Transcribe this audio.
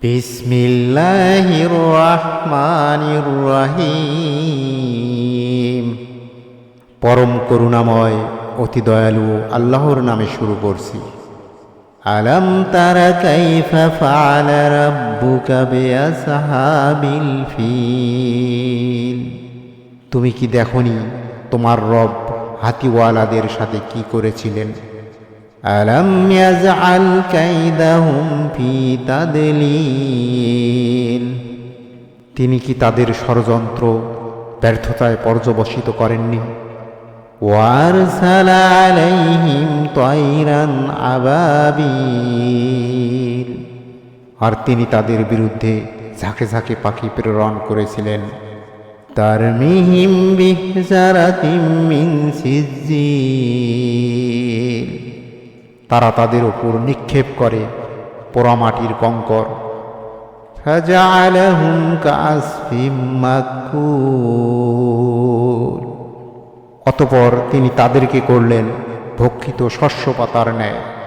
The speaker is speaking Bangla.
বিসমিল্লাহির রহমানির রহিম। পরম করুণাময় অতি দয়ালু আল্লাহর নামে শুরু করছি। আলাম তারা কাইফা ফাআলা রাব্বুকা বিআসহাবিল ফিল। তুমি কি দেখনি তোমার রব হাতিওয়ালাদের সাথে কি করেছিলেন? আলাম ইয়াজআল কাইদাহুম ফি তাদলিল। তিনি কি তাদের ষড়যন্ত্র ব্যর্থতায় পর্যবসিত করেননি? ওয়ারসালা আলাইহিম তায়রান আবাবিল। আর তিনি তাদের বিরুদ্ধে ঝাঁকে ঝাঁকে পাখি প্রেরণ করেছিলেন। তারমিহিম বিহিজারাতিম মিন সিজ্জিল। তারা তাদের উপর নিক্ষেপ করে পোড়ামাটির কঙ্কর। ফাজআলাহুম কাআসফিম মাকুল। অতঃপর তিনি তাদেরকে করলেন ভক্ষিত শস্য পাতার ন্যায়।